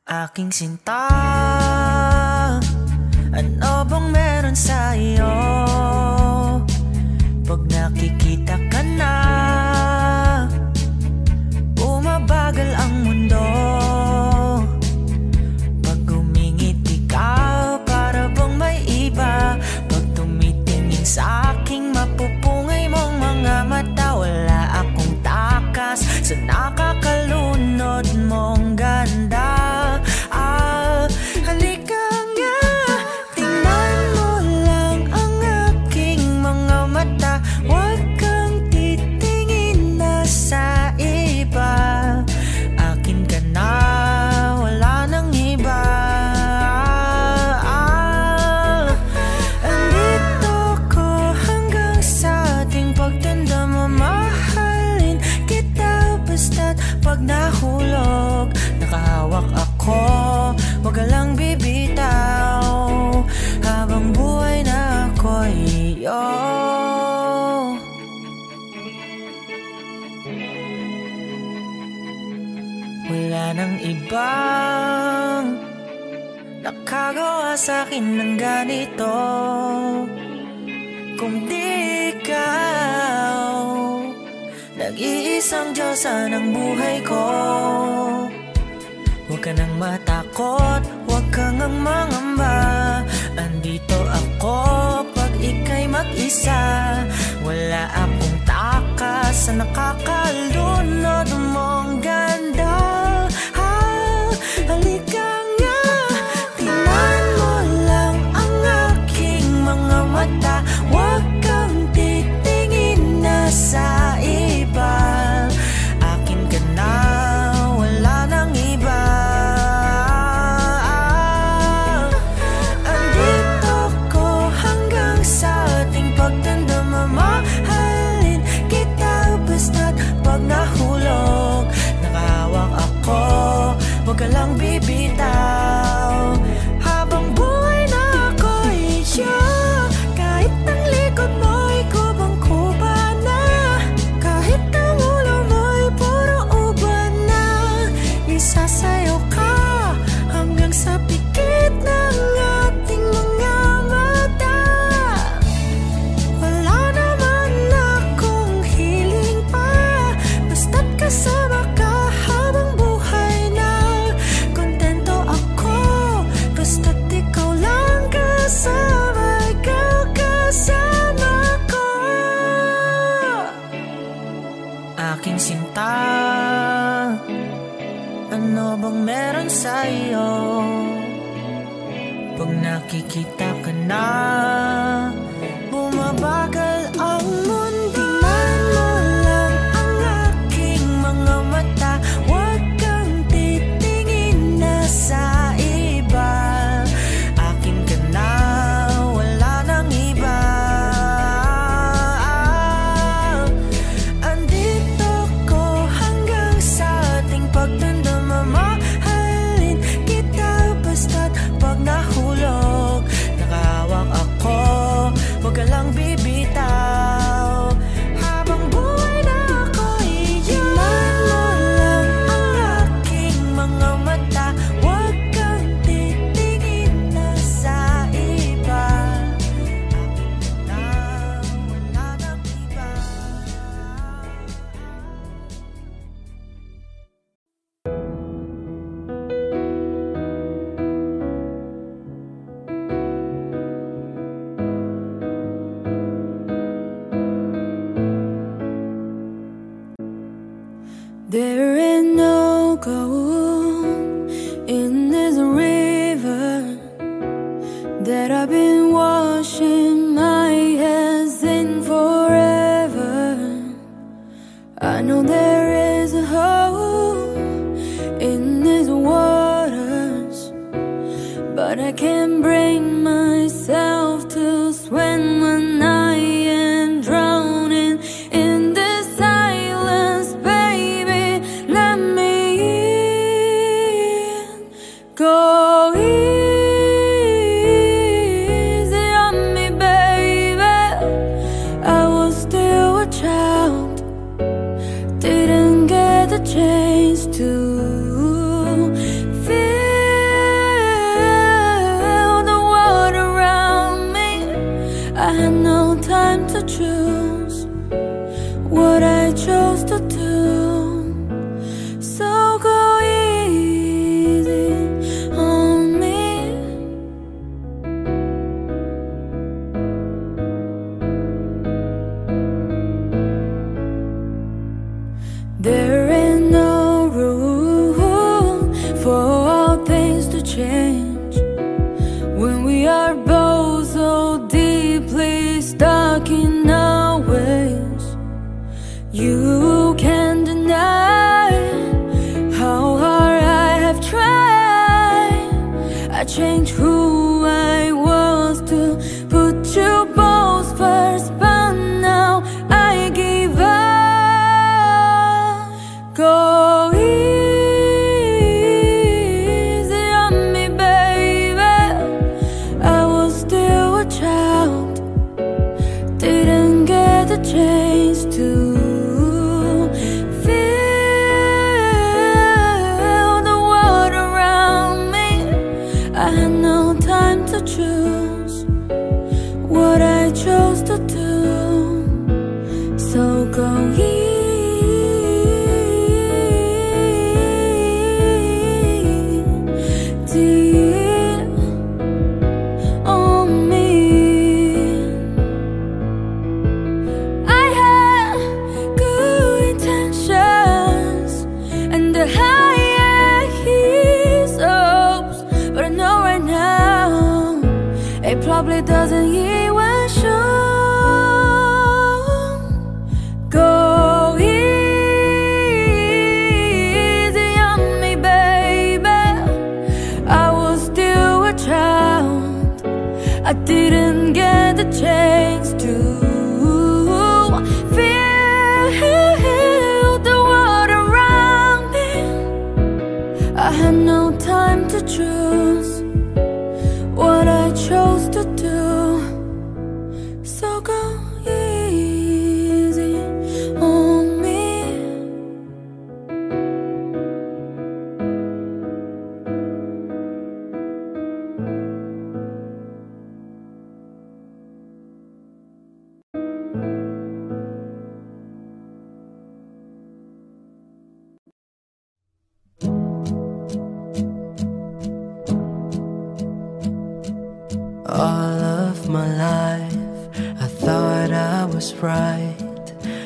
Aking sinta, ano bang meron sa iyo? Pag nakikita ka na, bumabagal ang mundo. Pag umingiti ka, para bang may iba. Pag tumitingin sa aking mapupungay mong mga mata, wala akong takas sa nakakalunod mong ganda. Halika nga, tingnan mo lang ang aking mga mata. Huwag kang titingin na sa iba. Akin ka na, wala nang iba. Andito ko hanggang sa ating pagtanda. Mamahalin kita basta't pag nahulog. Nakahawak ako, wag ka lang bibitaw. Habang buhay na ako'y iyo. Wala nang ibang nakagawa sa'kin ng ganito kung di ikaw. Nag-iisang Diyosa ng buhay ko. Huwag ka nang matakot, huwag kang ang mangamba. Andito ako pag ika'y mag-isa. Wala akong takas sa nakakalunod mong ganda. Halika nga, tingnan mo lang ang aking mga mata. Huwag kang titingin na sa iba. Akin ka na, wala nang iba. Andito ko hanggang sa ating pagtanda. Mamahalin kita basta't pag nahulog. Nakahawak ako, huwag ka lang bibitaw. Habang buhay na ako'y iyo. Kahit ang likod mo'y kubang-kuba na, kahit ang ulo mo'y puro uban na, isasayaw ka hanggang sa pikit ng ating mga mata. Wala naman akong hiling pa, basta't kasama ka habang buhay na. Kontento ako, basta't ikaw lang kasama, ikaw kasama ko. Aking sinta, ano bang meron sa iyo? Pag nakikita ka na, bumabagal ang mundo. Tingnan mo lang ang aking mga mata. Huwag kang titingin na sa iba. Akin ka na, wala nang iba. Andito ko hanggang sa ating pagtanda. Mamahalin kita basta't pag nahulog. Nakahawak ako, huwag ka lang bibitaw. Habang buhay na ako'y iyo. Tingnan mo lang ang aking mga mata. Huwag kang titingin na sa iba. Akin ka na, wala nang iba. There is no gold in this river that I've been washing my hands in forever. I know there is a hope in these waters, but I can't bring myself to swim when I am drowning in this silence. Baby, let me in. choose what I chose to do. So go easy on me. There ain't no rule for all things to change when we are both so deeply stuck in our ways. You can't deny how hard I have tried. I changed who I was to put you both first, but now I give up. Go easy on me, baby. I was still a child, didn't get the chance to feel the world around me. I had no time to choose what I chose to do. So go easy on me. I had good intentions and the highest hopes, but I know right now it probably doesn't even show. Go easy on me, baby. I was still a child, I didn't get the chance to feel the world around me. I had no time to choose what I chose to do. So go easy on me. All of my life I thought I was right,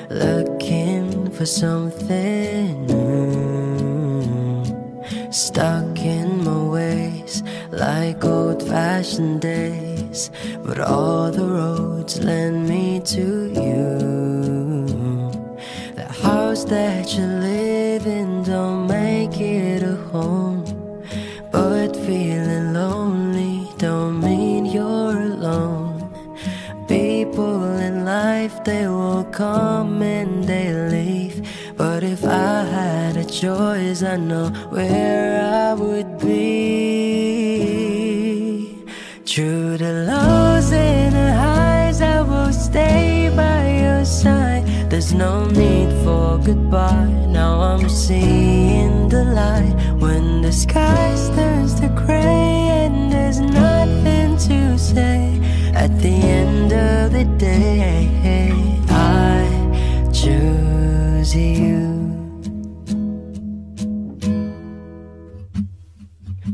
looking for something new, stuck in my ways like old-fashioned days, but all the roads led me to you. The house that you live in don't make it a home, but feeling lonely don't mean you're alone. People in life, they will come and they leave, but if I had a choice, I know where I would be. Through the lows and the highs, I will stay by your side. There's no need for goodbye. Now I'm seeing the light when the sky turns to gray and there's nothing to say. At the end of the day, I choose you.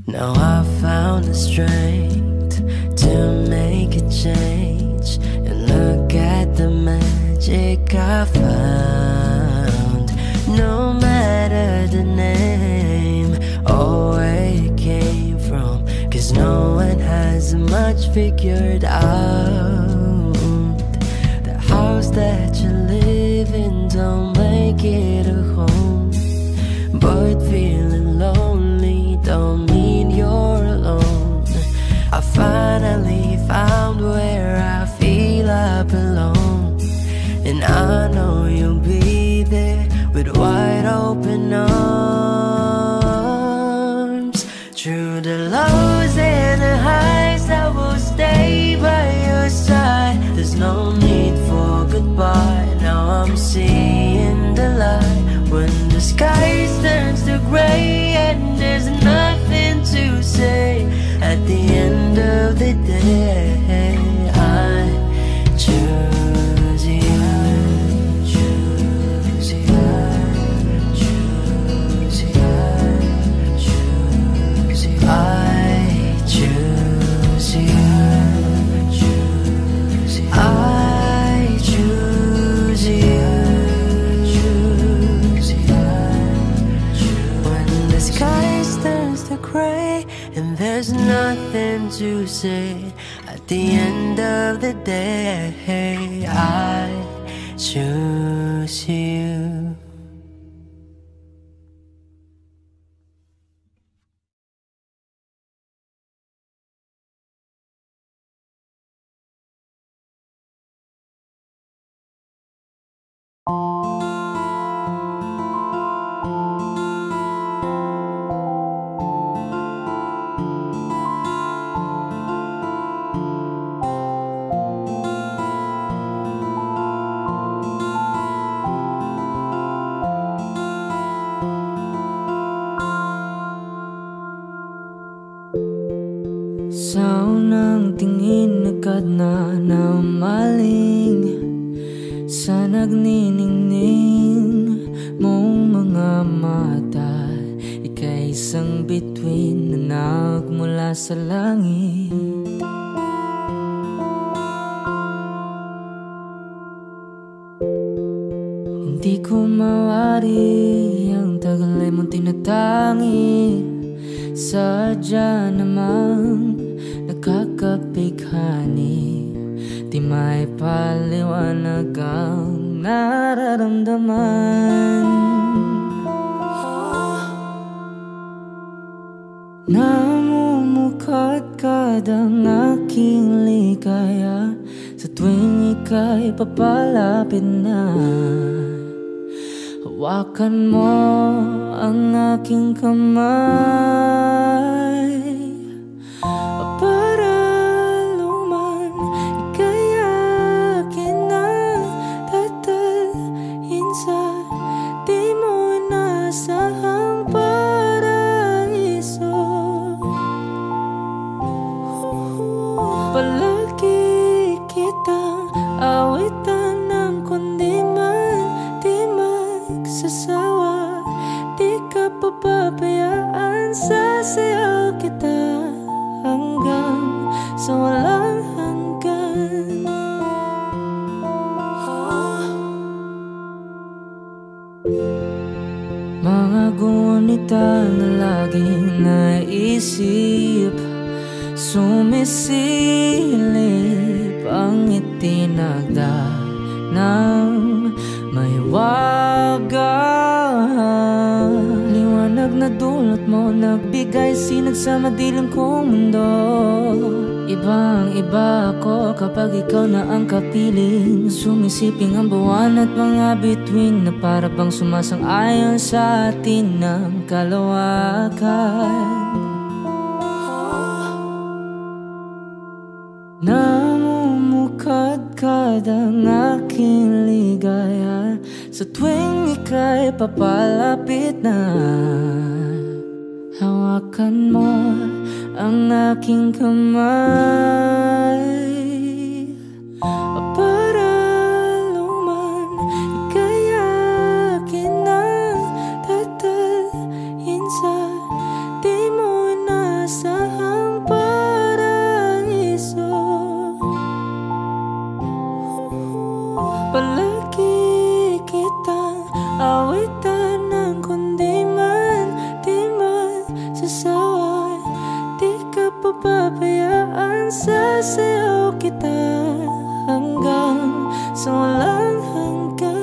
Now I found the strength to make a change, and look at the magic I found. No matter the name or where you came from, 'cause no one has much figured out. The house that you live in don't make it a home, but feeling lonely don't mean you're alone. I finally found where I feel I belong, and I know you'll be there with wide open arms. Through the lows and the highs, I will stay by your side. There's no need for goodbye. Now I'm seeing There's nothing to say. At the end of the day, I choose you. Sa unang tingin agad na namaling sa nagniningning mong mga mata. Ika'y isang bituin na nagmula sa langit. Hindi ko mawari ang tagal ay mong tinatangi. Sadya namang nakakapighani, di may paliwanag ang nararamdaman. Namumukadkad ang aking ligaya sa tuwing ika'y papalapit na. Hawakan mo ang aking kamay para luman ika'y akin na tatalhin sa di mo inasahang paraiso. Palagi kitang awitan ng kundi man di magsasawa. Di ka papabayaan, sasayaw kita hanggang sa walang hanggan. Mga gunita na laging naisip, sumisilip ang itinagda ng may wagang liwanag na dulot mo, nagbigay sinag sa madilim kong mundo. Ibang iba ako kapag ikaw na ang kapiling, sumisiping ang buwan at mga bituin na para bang sumasang-ayon sa atin ng kalawakan. Namumukadkad ang aking ligaya sa tuwing ika'y papalapit na. Hawakan mo ang aking kamay para luman ika'y akin na tatalhin sa di mo inasahang paraiso. Palagi kitang awitan ng kundi man di magsasawa. Di ka pababayaan, sasayaw kita hanggang sa walang hanggan.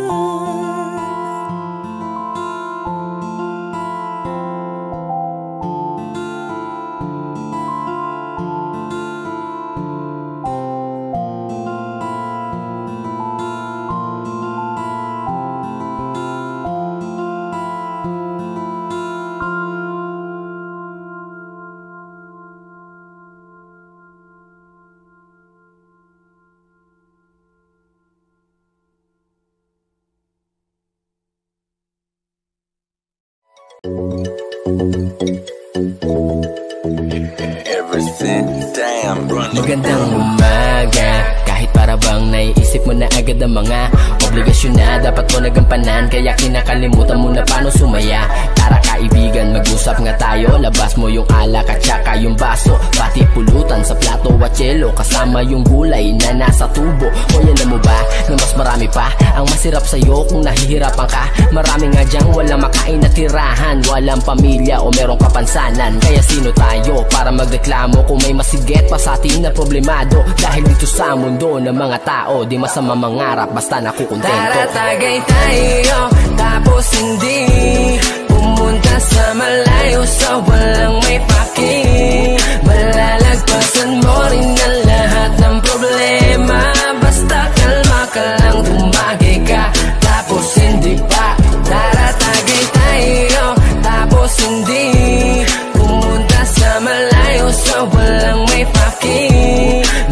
Magandang umaga, kahit para bang naiisip mo na agad ang mga obligasyon na dapat mo nagampanan, kaya kinakalimutan mo na paano sumaya. Tara kaibigan, mag Mag-usap nga tayo, labas mo yung alak at saka yung baso. Pati pulutan sa plato at yelo, kasama yung gulay na nasa tubo. O alam mo ba na mas marami pa ang masirap sa'yo kung nahihirapan ka? Marami nga dyang walang makain na tirahan, walang pamilya o merong kapansanan. Kaya sino tayo para magreklamo kung may masigit pa sa atin na problemado? Dahil dito sa mundo ng mga tao, di masama mangarap basta nakukontento. Tara tagay tayo, tapos hindi pumunta sa malayo sa walang may paki. Malalagpasan mo rin ang lahat ng problema. Basta kalma ka lang, tumagay ka, tapos hindi pa. Tara tagay tayo, tapos hindi pumunta sa malayo sa walang may paki.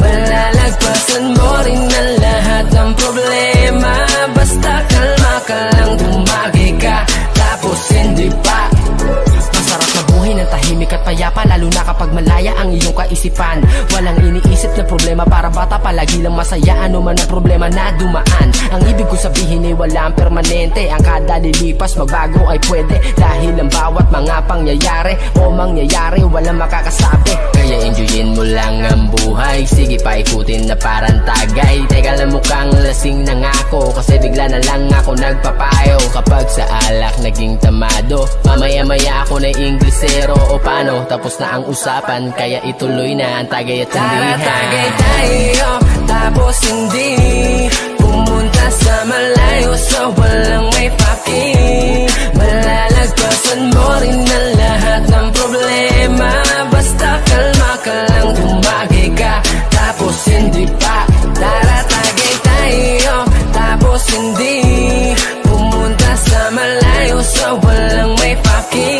Malalagpasan mo rin ang lahat ng problema. Basta kalma ka lang, tumagay ka, tapos hindi pa. Masarap na buhay ng tahimik at payapa, lalo na kapag malaya ang iyong kaisipan. Walang iniisip na problema, para bata palagi lang masaya. Ano man ang problema na dumaan, ang ibig ko sabihin ay walang permanente. Ang kada lilipas magbago ay pwede, dahil ang bawat mga pangyayari o mangyayari walang makakasabi. Kaya enjoyin mo lang ang buhay, sige pa ikutin na parang tagay. Teka lang, mukhang lasing na nga ako, kasi bigla na lang ako nagpapayo. Kapag sa alak naging tamado, mamaya-maya ako na Inglesero. O paano, tapos na ang usapan, kaya ituloy na ang tagay at tindihan. Tara tagay tayo, tapos hindi pumunta sa malayo sa walang may paki. Malalagpasan mo rin ang lahat ng problema. Basta kalma ka lang, tumagay ka, tapos hindi pa. Tara tagay tayo, tapos hindi pumunta sa malayo sa walang may paki.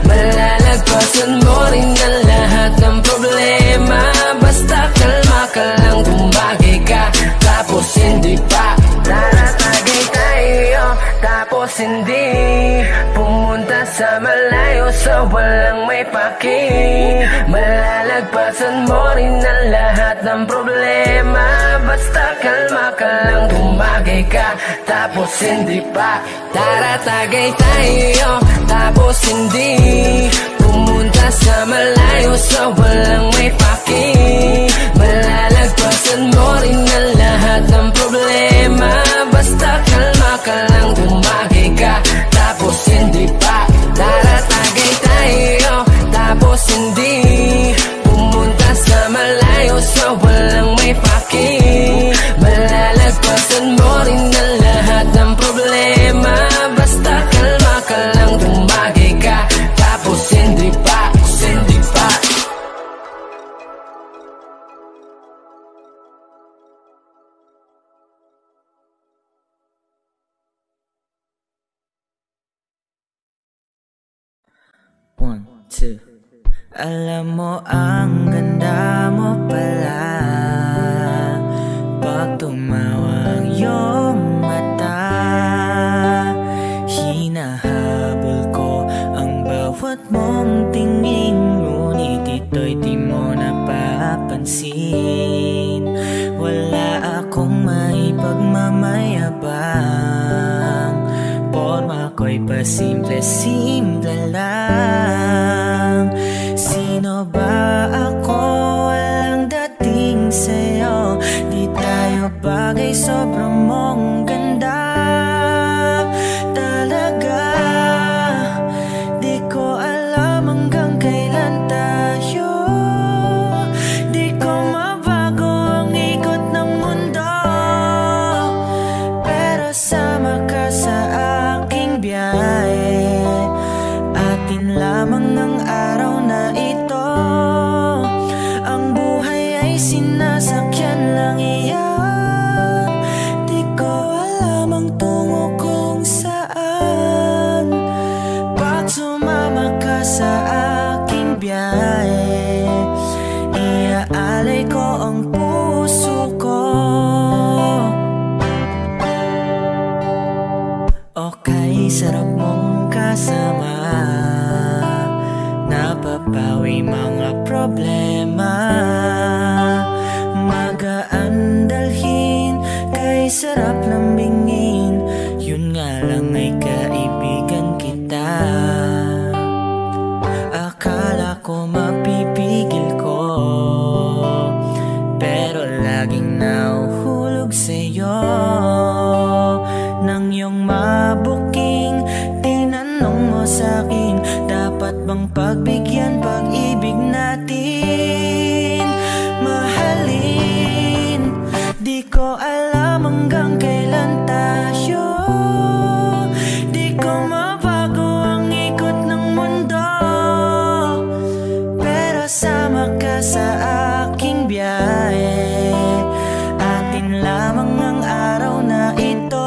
Malalagpasan mo rin ang lahat ng problema. Basta kalma ka lang, tumagay ka, tapos hindi pa. Tara tagay tayo, tapos hindi pumunta sa malayo sa walang may paki. Malalagpasan mo rin ang lahat ng problema. Basta kalma ka lang, tumagay ka, tapos hindi pa. Tara tagay tayo, tapos hindi pumunta sa malayo sa walang may paki. Malalagpasan mo rin ang lahat ng problema. Basta kalma ka lang, tumagay ka, tapos hindi pa. Tara tagay tayo, tapos hindi pumunta sa malayo sa walang may paki. Malalagpasan mo rin ang lahat ng problema. Basta kalma ka lang, tumagay ka, tapos hindi pa, hindi pa. One, two. Alam mo ang ganda mo pala pag tumawa ang iyong mata. Hinahabol ko ang bawat mong tingin, ngunit ito'y di mo napapansin. Wala akong maipagmamayabang, porma ko'y pasimple-simple lang. Sino ba ako? Walang dating sa'yo, di tayo bagay, sobrang mong ganda. Talaga, di ko alam hanggang kailan tayo. Di ko mabago ang ikot ng mundo, pero sama ka sa aking biyahe. Atin lamang ang araw na ito, ang buhay ay sinasakyan lang iyan. Di ko alam ang tungo kung saan. Pag sumama ka sa aking biyahe, iaalay ko ang puso ko. Okay, sarap mong kasama, napapawi mga problema. Magaan dalhin, kay sarap lambingin, yun nga lang ay kaibigan kita. sa'kin? Dapat bang pagbigyan pag-ibig natin? Mahalin, di ko alam hanggang kailan tayo. Di ko mabago ang ikot ng mundo, pero sama ka sa aking biyahe. Atin lamang ang araw na ito.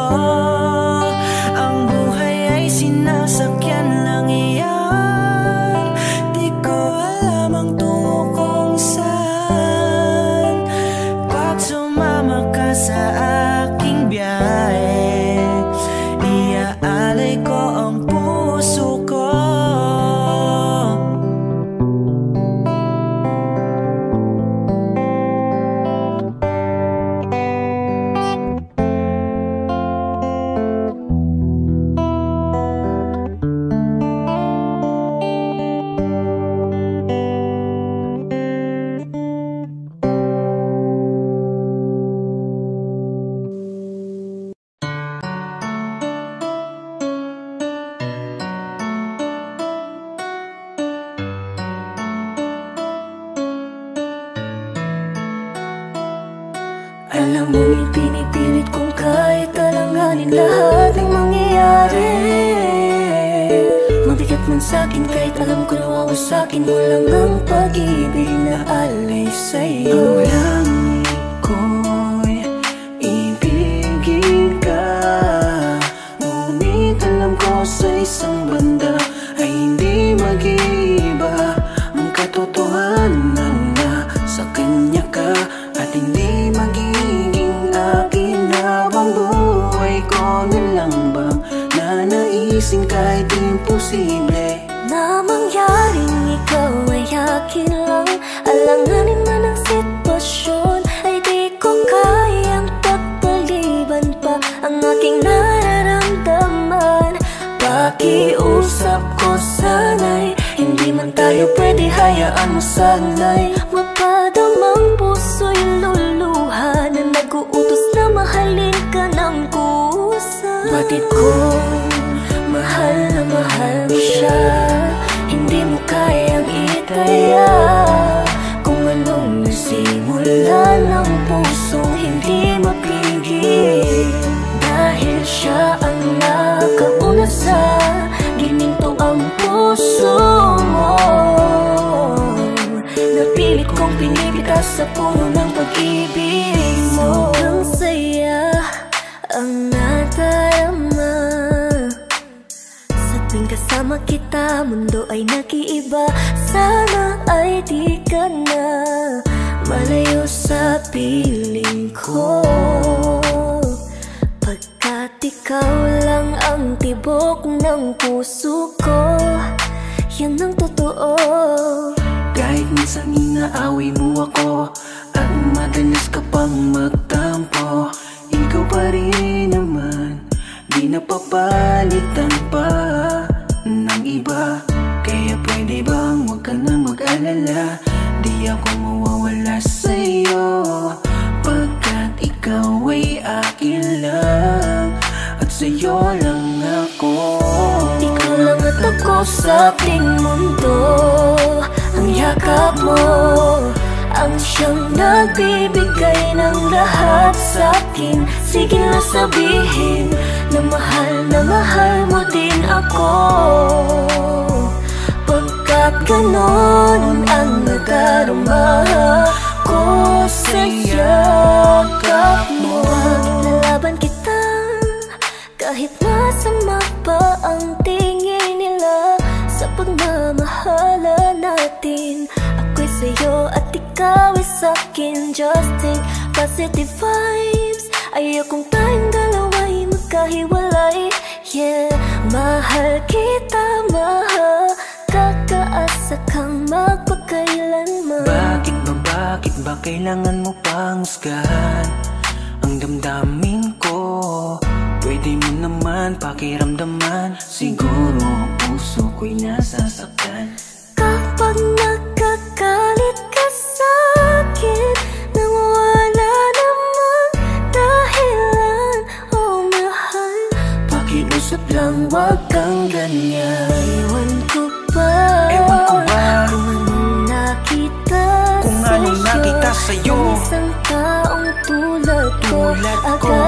Ang buhay ay sinasakyan lang iyan. Di ko alam ang tungo kung saan. Pag sumama ka sa aking biyahe, iaalay ko ang puso ko. Alam mo, pinipilit kong kahit alanganin lahat ng mangyayari. Mabigat man sa'kin kahit alam ko na wawasakin mo lang ang pag-ibig na alay sa'yo. Ang langit ko'y ibigin ka, ngunit alam ko sa isang banda ay hindi mag-iiba ang katotohanan na sa kanya ka at hindi magiging akin habang buhay ko na lang bang nanaisin kahit imposible na mangyaring ikaw ay akin lang. Alanganin man ang sitwasyon ay di ko kayang pagpaliban pa ang aking nararamdaman. Pakiusap ko sana'y hindi man tayo pwede, hayaan mo sana'y mapadamang puso'y luluha na nag-uutos na mahalin ka ng kusa. Batid kong mahal na mahal mo siya, hindi mo kayang itaya kung anong nasimula ng pusong hindi mapigil. Dahil siya ang nakauna sa gininto ang puso mo, napilit kong pinipitas sa puno ng pag-ibig mo. Sobrang saya ang nadarama sa tuwing kasama kita, mundo ay nag-iiba. Sana ay di ka na malayo sa piling ko, pagkat ikaw lang ang tibok ng puso ko. Yan ang totoo. Kahit minsan inaaway mo ako at madalas ka pang magtampo, ikaw pa rin naman, di napapalitan pa ng iba. Kaya pwede bang huwag ka na mag-alala, di ako mawawala sa'yo, pagkat ikaw ay akin lang at sa'yo lang ako. Ikaw lang at ako sa ating mundo, ang yakap mo ang siyang nagbibigay ng lahat sa'kin. Sige na sabihin na mahal mo din ako, pagkat ganon ang nadarama ko sa yakap mo. Nilalaban kita kahit masama pa ang tingin nila sa pagmamahala natin. Ako'y sa'yo at ikaw ay sa'kin. Just think positive vibes, ayokong tayong dalawa'y magkahiwalay. Yeah, mahal kita, mahal, kakaasa kang magpakailanman. Bakit ba kailangan mo pang husgahan ang damdamin ko? Pwede mo naman pakiramdaman, siguro puso ko'y nasasaktan. Kapag nagkakalit ka sa'kin nang wala namang dahilan, oh mahal, pakiusap lang wag kang ganyan.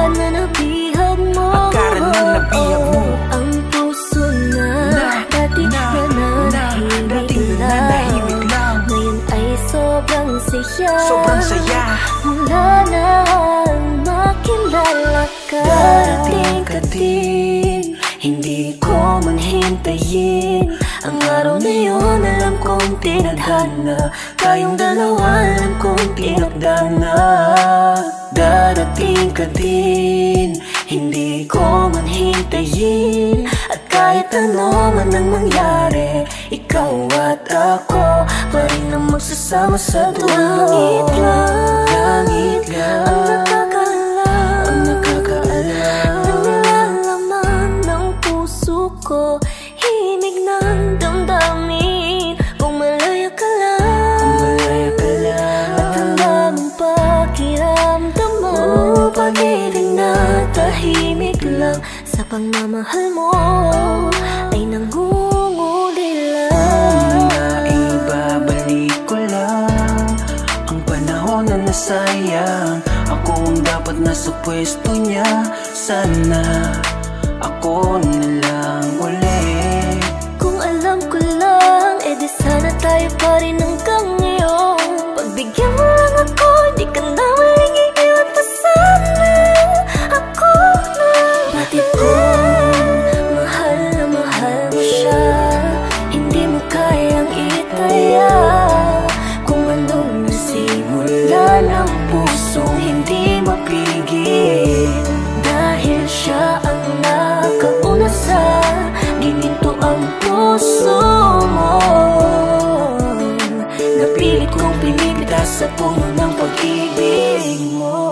Agad na nabihag mo, agad na nabihag mo. Ang puso na dati nananahimik lang, ngayon ay sobrang saya, sobrang saya. Mula nang makilala ka, darating ka din, hindi ko man hintayin. Ang araw na yun alam kong tinadhana, tayong dalawa alam kong tinagdana. Darating ka din, hindi ko man hintayin. At kahit ano man ang mangyari, ikaw at ako pa rin ang magsasama sa dulo. Langit lang ang nakakaalam ng nilalaman ng puso ko. Himig ng damdamin kung malaya ka lang, at handa mong pakiramdaman. Pag-ibig na tahimik lang sa pagmamahal mo ay nangungulila. Ibabalik ko lang ang panahon na nasayang. Ako ang dapat nasa pwesto niya. Sana ako na lang ulit. Kung alam ko lang, edi sana tayo pa rin hanggang ngayon. Pagbigyan mo lang ako, di ka na maling iiwan pa sana. Ako na batid ko, mahal na mahal mo siya. Hindi mo kayang itaya kung anong nasimula ng pusong hindi mapigil. Dahil siya ang nakauna sa gininto ang puso mo. Napilit kong pinipitas sa puno ng pag-ibig mo.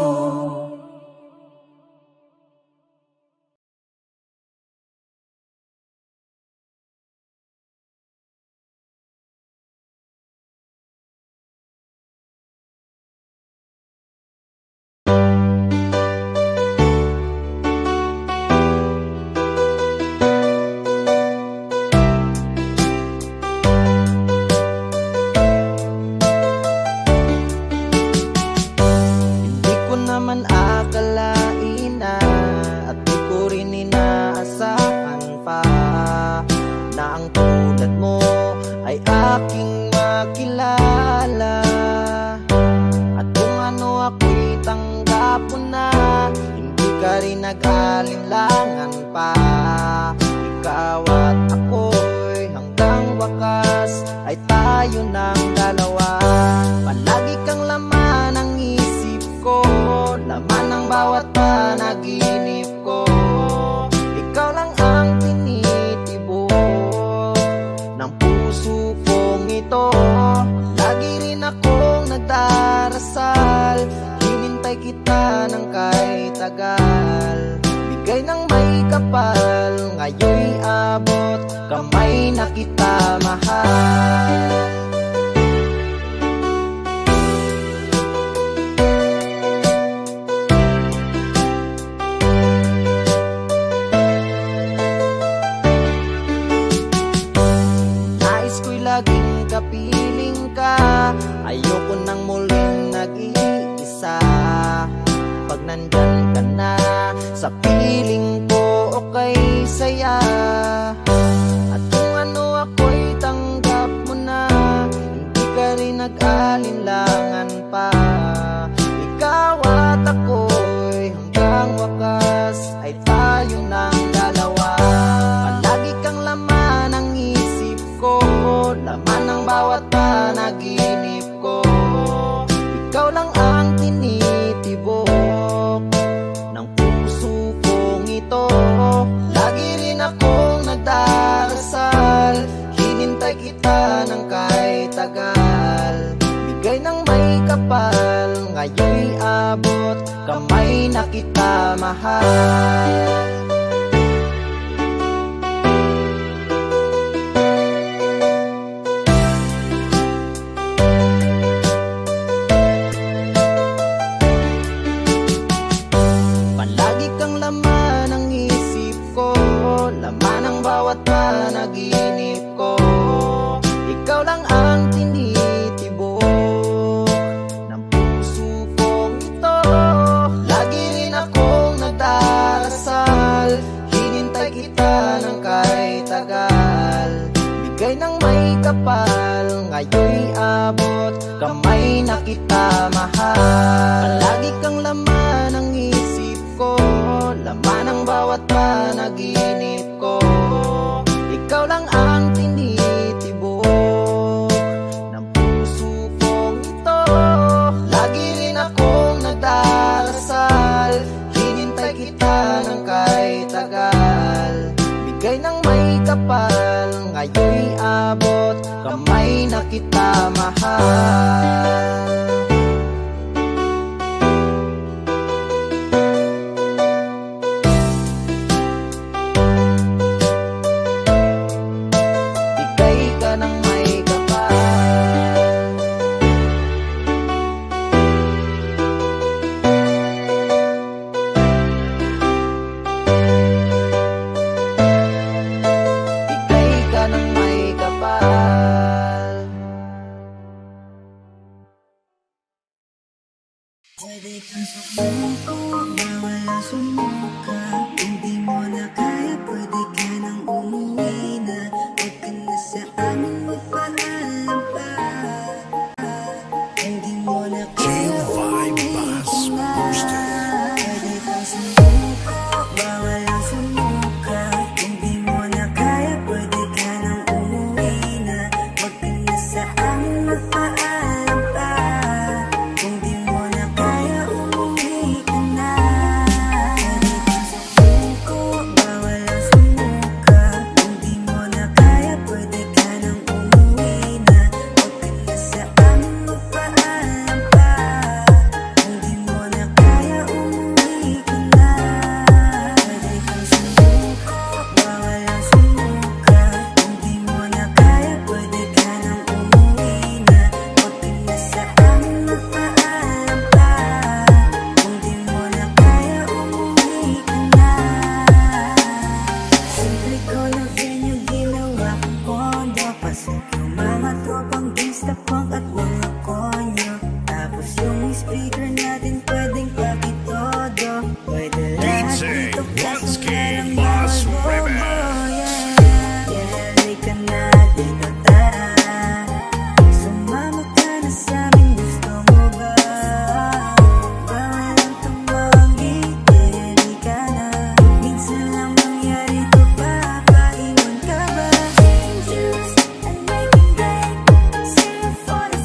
Lagi rin akong Bigay ng may kapal, ngayon'y abot, kamay na kita mahal. Palagi kang laman ng isip ko, laman ng bawat panaginip ko. Ikaw lang ang tinitibok ng puso kong ito. Lagi rin akong nagdarasal, hinintay kita ng kahit tagal. Bigay ng may kapal, ngayon'y abot, kamay na kita mahal. Pwede kang sumuko, bawal ang sumuka. Kung di mo na kaya, pwede ka nang umuwi na. Huwag ka na sa amin, magpaalam pa. Kung di mo na kaya, umuwi ka na. Pwede kang sumuko, bawal ang sumuka. Kung di mo na kaya, pwede ka nang umuwi na. Huwag ka na sa amin, magpaalam pa. Kung di mo na kaya, umuwi ka na. Pwede kang sumuko, bawal ang sumuka. Kung di mo na kaya, pwede ka nang umuwi na. Huwag ka na sa amin, magpaalam pa. Kung di mo na kaya, umuwi ka na. Pwede kang sumuko, bawal ang sumuka. Kung di mo na kaya, pwede ka nang umuwi na. Huwag ka na sa amin, magpaalam pa. Kung di mo na kaya, umuwi ka na. Simple ko lang yung ginawa kong kondo. Pasok yung mga tropang gangsta punk at mga konyo. Tapos yung speaker natin pwedeng pakitodo. Pwede lahat dito kasi walang bago-bobo. Yeah, halika na dito, tara. Sumama ka na sa'min, gusto mo ba? Bawal ang tumanggi, halika na. Minsan lang mangyari to, papaingon ka ba? Dangerous and making break, zero for the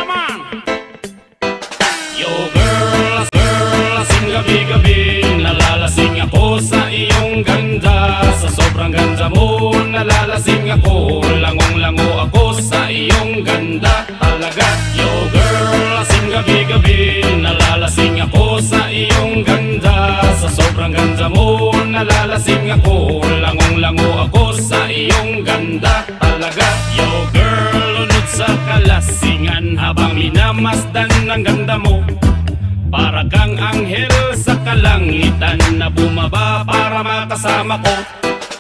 Yaman! Yo girl, lasing gabi-gabi, nalalasing ako sa iyong ganda. Sa sobrang ganda mo, nalalasing ako, langong-lango ako sa iyong ganda talaga. Yo girl, lasing gabi-gabi, nalalasing ako sa iyong ganda. Sa sobrang ganda mo, nalalasing ako, langong-lango ako sa iyong ganda talaga. Yo girl, lunod sa kalasingan habang minamasdan ang ganda mo. Para kang anghel sa kalangitan na bumaba para makasama ko.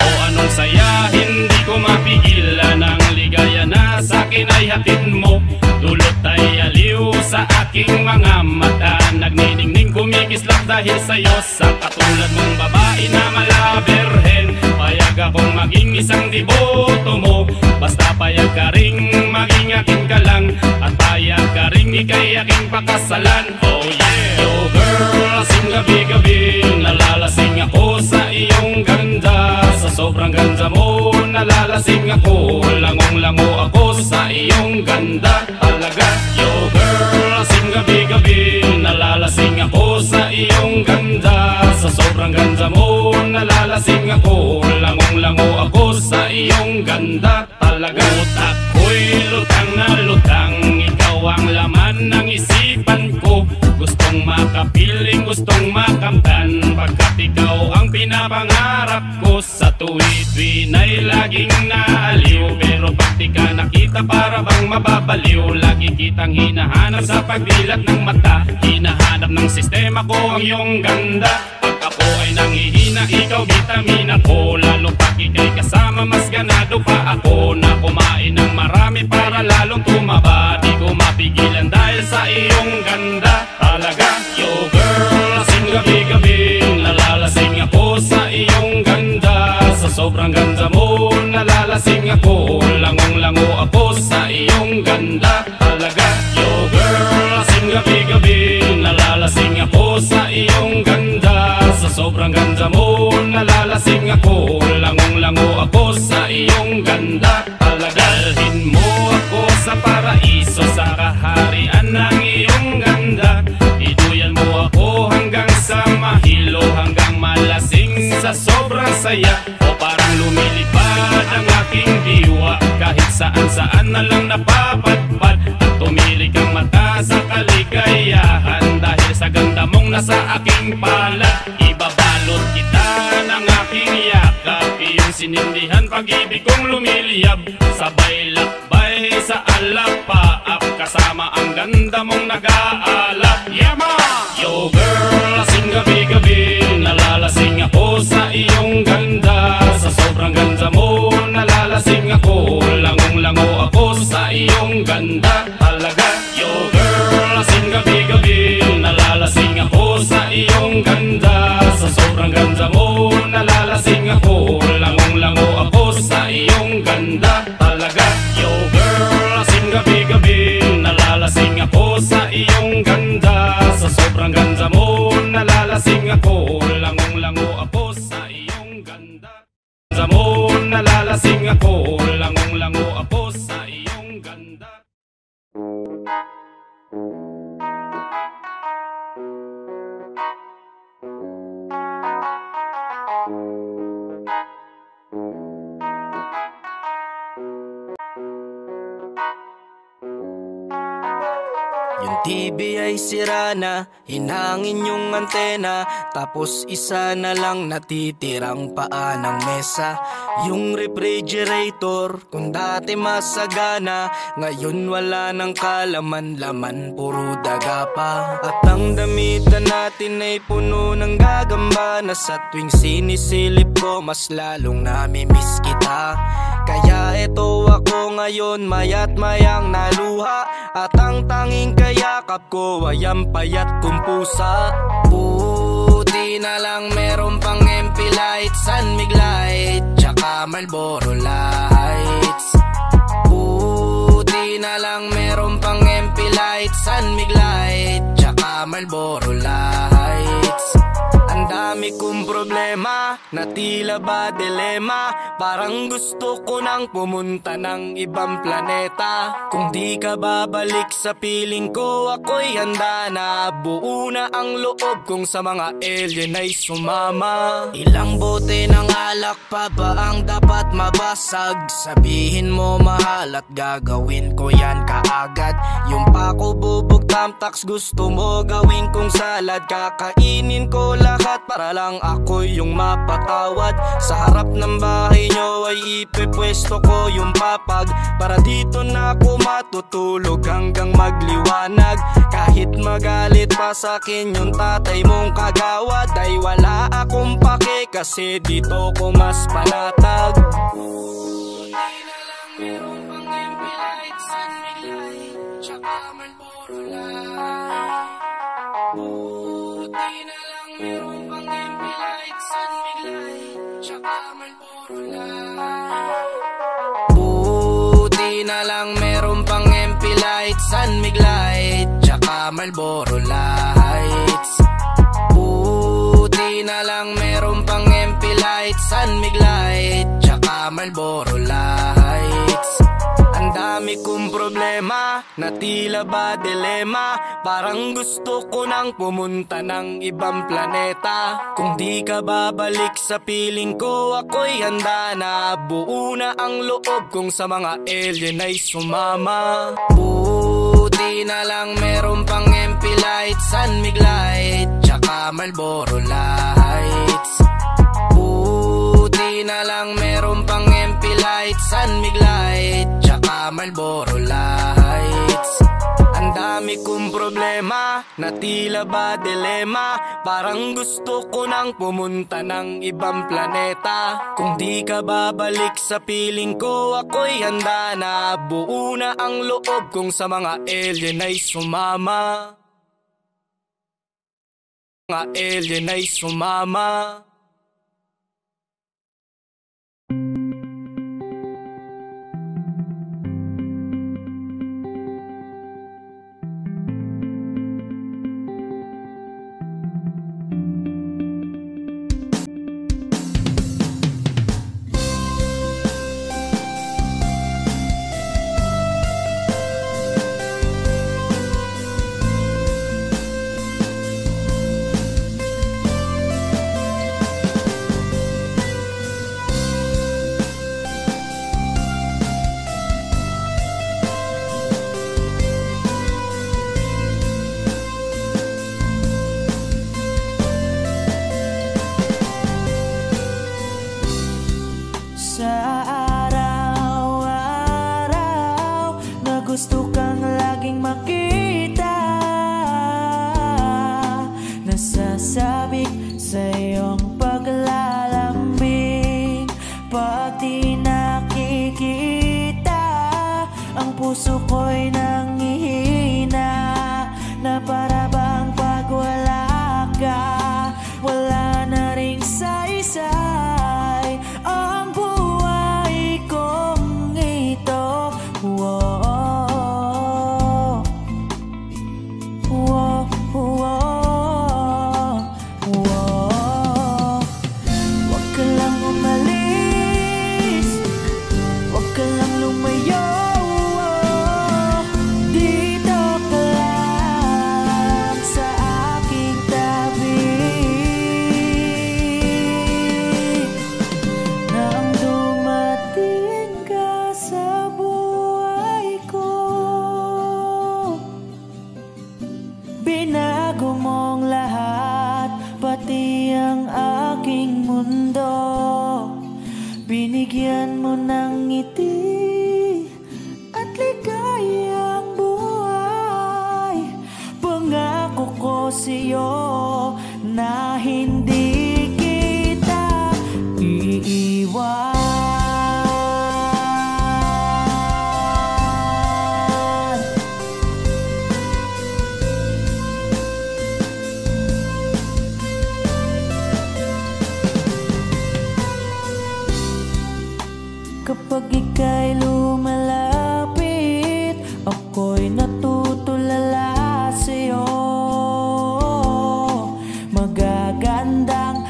O anong saya, hindi ko mapigilan ang ligaya na sa'kin ay hatid mo. Dulot ay aliw sa aking mga mata, nagniningning kumikislap dahil sa'yo. Sa katulad mong babae na malaberhen, payag akong maging isang deboto mo. Basta payag ka ring maging akin ka lang, at payag ka ring ikay aking pakasalan. Oh yeah! Yo girl, lasing gabi-gabi, nalalasing ako sa iyong ganda. Sa sobrang ganda mo, nalalasing ako, langong-lango ako sa iyong ganda talaga. Yo girl, lasing gabi-gabi, nalalasing ako sa iyong ganda. Sa sobrang ganda mo, nalalasing ako, langong-lango ako sa iyong ganda talaga. Utak ko'y lutang na lutang, ikaw ang laman ng isipan ko. Gustong makapiling, gustong makamtan, pagkat ikaw ang pinapangarap ko. Sa tuwid-tuwid ay laging naaliw, pero pag di ka nakita para bang mababaliw. Lagi kitang hinahanap sa pagdilat ng mata, hinahanap ng sistema ko ang iyong ganda. Pag ako ay nanghihina, ikaw vitamina ko. Lalo pag ikay kasama, mas ganado pa ako na kumain ng marami para lalong tumaba. Di ko mapigilan dahil sa iyong ganda talaga. Yo girl, lasing gabi-gabi, nalalasing ako sa iyong ganda. Sa sobrang ganda mo, nalalasing ako, langong-lango ako sa iyong ganda talaga. Yo girl, lasing gabi-gabi, nalalasing ako sa iyong ganda. Sa sobrang ganda mo, nalalasing ako, langong-lango ako sa iyong ganda talaga. Dalhin mo ako sa paraiso, sa kaharian ng iyong ganda. Iduyan mo ako hanggang sa mahilo, hanggang malasing sa sobrang saya. O parang lumilipad ang aking diwa, kahit saan-saan na lang napapadpad. At tumili kang mata sa kaligayahan, dahil sa ganda mong nasa aking palad. Ibabalot kita ng aking yakap, iyong sinindihan pag-ibig kong lumiliyab. Sabay lakbay sa alapaap, kasama ang ganda mong nag-aalap. Yeah ma! Yo girl, lasing gabi-gabi, nalalasing ako sa iyong ganda. Sa sobrang ganda mo, nalalasing ako, langong-lango ako sa iyong ganda talaga. Yo girl, lasing gabi-gabi, nalalasing ako sa iyong ganda. Sa sobrang ganda mo, nalalasing ako, langong-lango ako sa iyong ganda talaga. Yo girl, lasing gabi-gabi, nalalasing ako sa iyong ganda. Sa sobrang ganda mo, nalalasing ako, langong-lango ako sa iyong ganda. Sa mo, nalalasing ako, langong-lango ako sa iyong ganda. Yung TV ay sira na, hinangin yung antena, tapos isa na lang natitirang paa ng mesa. Yung refrigerator, kung dati masagana, ngayon wala nang kalaman-laman, puro daga pa. At ang damitan natin ay puno ng gagamba, na sa tuwing sinisilip ko, mas lalong namimiss kita. Kaya eto ako ngayon, mayat mayang naluha, at ang tanging kayakap ko ay ang payat kong pusa. Buti na lang meron pang MP light, San Mig light, tsaka Marlboro lights. Buti na lang meron pang MP light, San Mig light, tsaka Marlboro lights. Ang dami dami kong problema na tila ba dilema. Parang gusto ko nang pumunta ng ibang planeta. Kung di ka babalik sa piling ko, ako'y handa na. Buo na ang loob kung sa mga alien ay sumama. Ilang bote ng alak pa ba ang dapat mabasag? Sabihin mo mahal at gagawin ko yan kaagad. Yung pako bubog tamtax gusto mo gawin kong salad. Kakainin ko lahat para lang ako yung mapatawad. Sa harap ng bahay nyo ay ipepwesto ko yung papag, para dito na ako matutulog hanggang magliwanag. Kahit magalit pa sa akin yung tatay mong kagawad, ay wala akong pake kasi dito ko mas panatag. Buti na lang meron pang MP light, sunmig light, tsaka Marlboro light. Buti na lang meron pang MP light, sunmig light, tsaka Marlboro light. Buti na lang meron pang MP light, sunmig light, tsaka Marlboro lights. Buti na lang meron pang MP light, sunmig light, tsaka Marlboro lights. Ang dami kong problema na tila ba dilema. Parang gusto ko nang pumunta ng ibang planeta. Kung di ka babalik sa piling ko, ako'y handa na. Buo na ang loob kung sa mga alien ay sumama. Buti na lang meron pang MP light, sunmig light, tsaka Marlboro lights. Buti na lang meron pang MP light, sunmig light, tsaka Marlboro lights. Ang dami kong problema na tila ba dilema. Parang gusto ko nang pumunta ng ibang planeta. Kung di ka babalik sa piling ko, ako'y handa na. Buo na ang loob kung sa mga alien ay sumama. Mga alien ay sumama. Gusto kang laging makita, nasasabik sa iyong paglalambing. Pag di nakikita, ang puso ko'y nangihina, na para bang pag wala ka, wala na ring saysay ang buhay kong ito. Binago mong lahat, pati ang aking mundo. Binigyan mo ng ngiti at ligayang buhay. Pangako ko sa'yo na hindi kita iiwan. Kapag ika'y lumalapit, ako'y natutulala sa'yo. Magagandang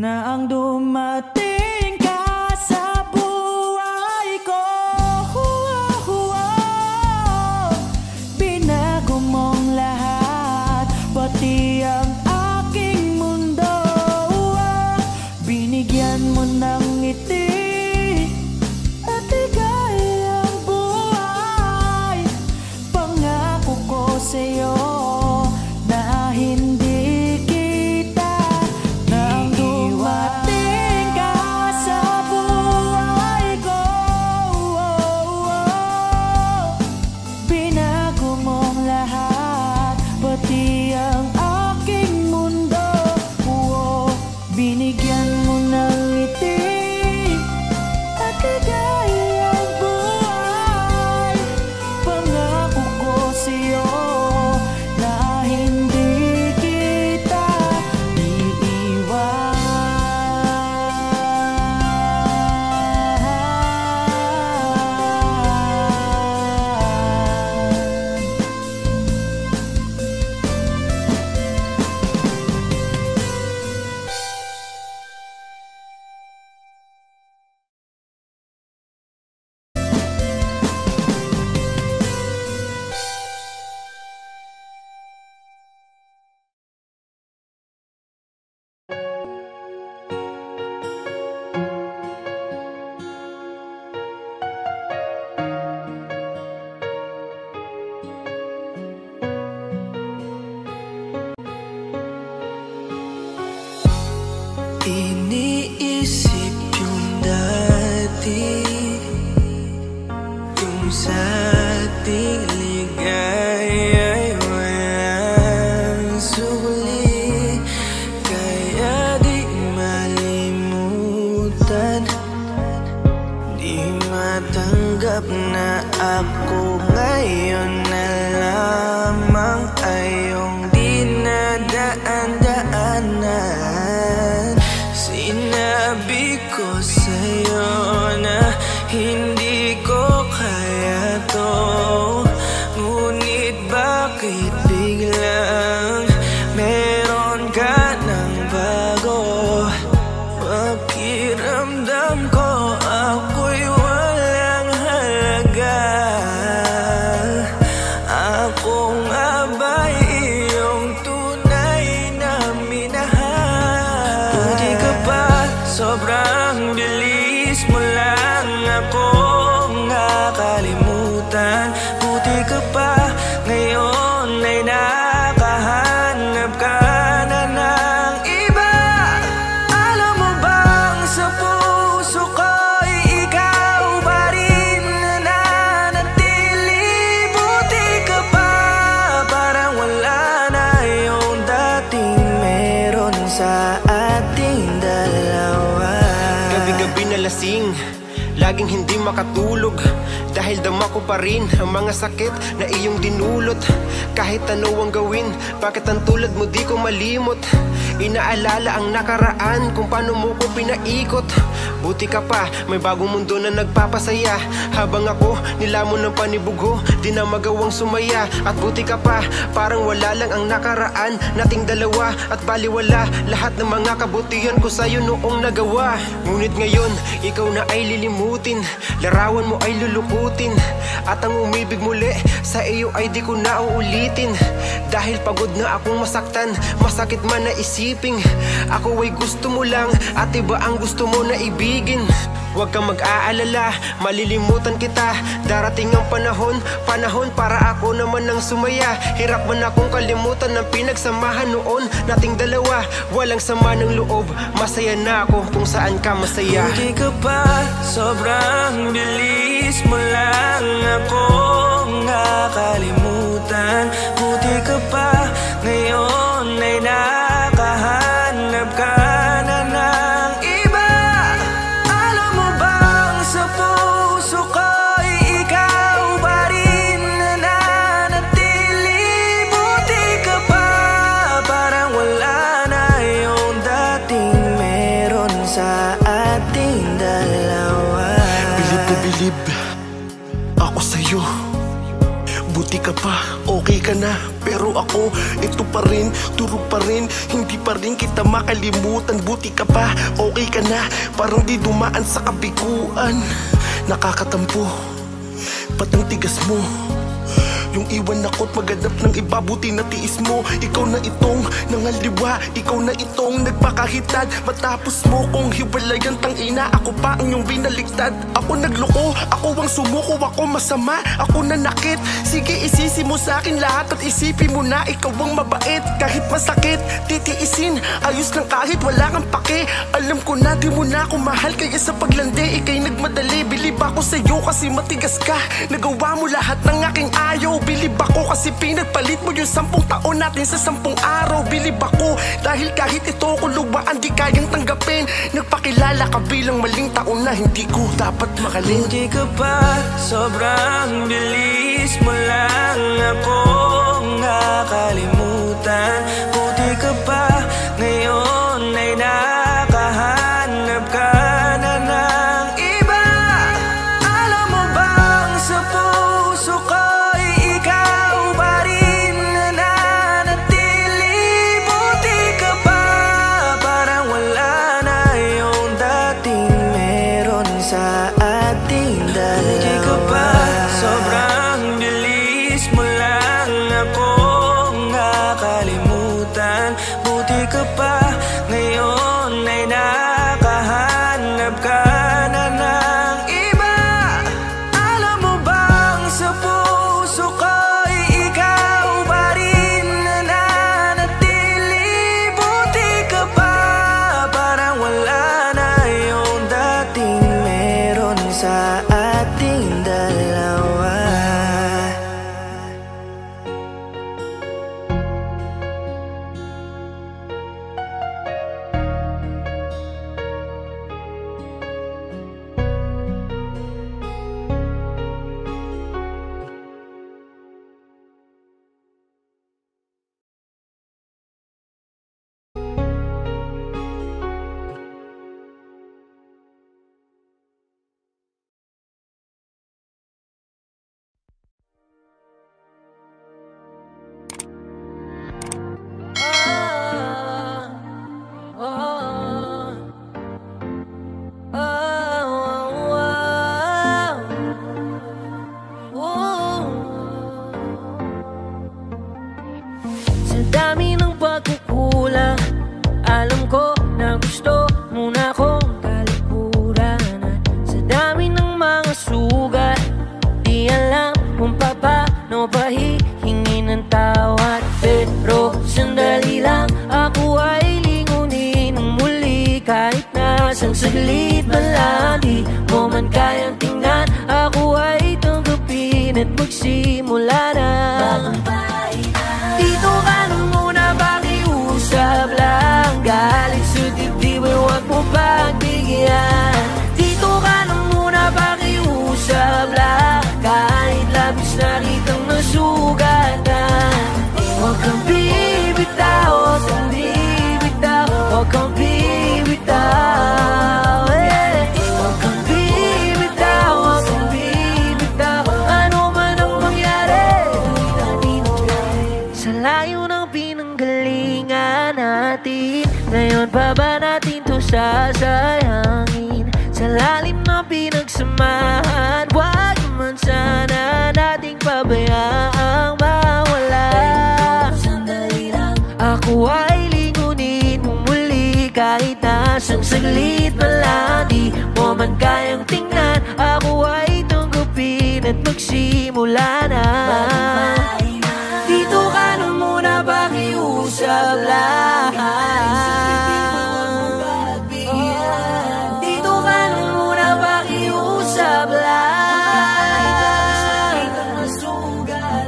na ang dumating ka sa buhay ko. Binago mong lahat, pati ang aking mundo. Binigyan mo ng ngiti at ligayang buhay. Pangako ko sa'yo na hindi kita nang dumating ka sa buhay ko. Binago mong lahat, pati ang aking mundo. Binigyan mo ng ngiti at ligayang buhay. Pangako ko sa'yo na hindi kita iiwan. Iniisip yung dati, kung sa ating ligaya'y walang suli. Kaya di malimutan, di matanggap na ako ngayon na lamang ay iyong dinadaan-daanan. Sinabi ko sa'yo na hindi ko kaya to, ngunit bakit biglang meron ka ng bago? Pakiramdam ko ako'y walang halaga. Ako nga ba'y iyong tunay na minahal? Buti ka pa, sobrang bilis mo lang akong nakalimutan. Buti ka pa, ngayon ay nakahanap ka na ng iba. Alam mo bang sa puso ko'y ikaw pa rin nananatili? Buti ka pa, parang wala na yung dating meron sa ating dalawa. Gabi-gabi na lasing, laging hindi makatulog, dahil dama ko pa rin ang mga sakit na iyong dinulot. Kahit ano ang gawin, bakit ang tulad mo di ko malimot? Inaalala ang nakaraan, kung paano mo ko pinaikot. Buti ka pa, may bagong mundo na nagpapasaya, habang ako nilamon ng panibugho, di na magawang sumaya. At buti ka pa, parang wala lang ang nakaraan nating dalawa, at baliwala lahat ng mga kabutihan ko sa'yo noong nagawa. Ngunit ngayon, ikaw na ay lilimutin, larawan mo ay lulukutin, at ang umibig muli sa iyo ay di ko na uulitin. Dahil pagod na akong masaktan, masakit man na isiping ako ay gusto mo lang at iba ang gusto mo na ibigin. Huwag kang mag-aalala, malilimutan kita. Darating ang panahon para ako naman ang sumaya. Hirap man akong kalimutan ng pinagsamahan noon nating dalawa. Walang sama ng loob, masaya na ako kung saan ka masaya. Buti ka pa, sobrang bilis mo lang akong nakalimutan. Buti ka pa, ngayon ay nakahanap ka na ng iba. Alam mo bang sa puso ko'y ikaw pa rin nananatili? Buti ka pa, parang wala na yung dating meron sa ating dalawa. Bilib na bilib ako sa'yo, Buti ka pa, okay ka na. Pero ako, ito pa rin, turo pa rin. Hindi pa rin kita makalimutan. Buti ka pa, okay ka na. Parang di dumaan sa kabiguan. Nakakatampo, ba't ang tigas mo? Yung iwan ako't maghanap ng iba, buti na tiis mo. Ikaw na itong nangaliwa, ikaw na itong nagpakahitad. Matapos mo kong hiwalayan, tangina, ako pa ang iyong binaligtad. Ako nagloko, ako ang sumuko, ako masama, ako nanakit. Sige, isisi mo sa akin lahat at isipin mo na ikaw ang mabait. Kahit masakit, titiisin, ayos lang kahit wala kang pake. Alam ko na di mo na ako mahal, kaya sa paglandi ikay nagmadali. Bilib ako sa'yo kasi matigas ka, nagawa mo lahat ng aking ayaw. Bilib ako kasi pinagpalit mo yung 10 taon natin sa 10 araw. Bilib ako dahil kahit ito kuluwaan di kayang tanggapin. Nagpakilala ka bilang maling taon na hindi ko dapat makalin. Hindi ka pa, sobrang bilis mo lang akong nakalimutan. Buti ka pa, ngayon ay nakahanap ka na ng iba. Alam mo bang sa puso ko saglit man lang, di mo man kayang tingnan. Ako ay tanggapin at magsimula na. Dito ka na muna, pakiusap lang. Galing sa dibdib ay huwag mo pagbigyan. Dito ka na muna, pakiusap lang. Kahit labis na kitang nasugatan. Huwag kang bibitaw, huwag kang bibitaw, huwag kang bibitaw. Ngayon pa ba natin to sasayangin? Sa lalim ng pinagsamahan, wag naman sana nating pabayaang mawala. Sandali lang, ako ay lingunin mo muli. Kahit nasang saglit man lang, di mo man kayang tingnan. Ako ay tanggapin at magsimula na. Dito ka na muna, pakiusap lang. Dito ka na muna, pakiusap lang.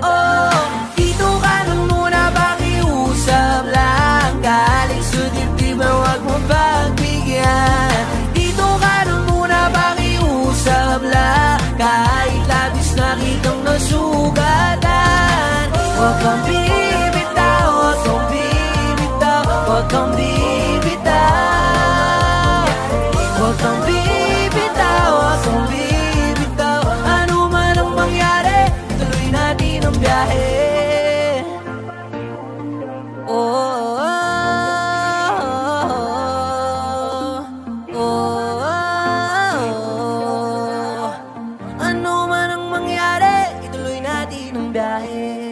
Oh, dito ka na muna, pakiusap lang. Galing sa dibdib, huwag mo pagbigyan. Dito ka na muna, pakiusap lang. Kahit labis na kitang nasugatan. Huwag kang bibitaw, huwag kang bibitaw, huwag kang bibitaw. Huwag kang bibitaw, huwag kang bibitaw. Ano man ang mangyari, tuloy natin ang mangyari, ituloy natin ang biyahe.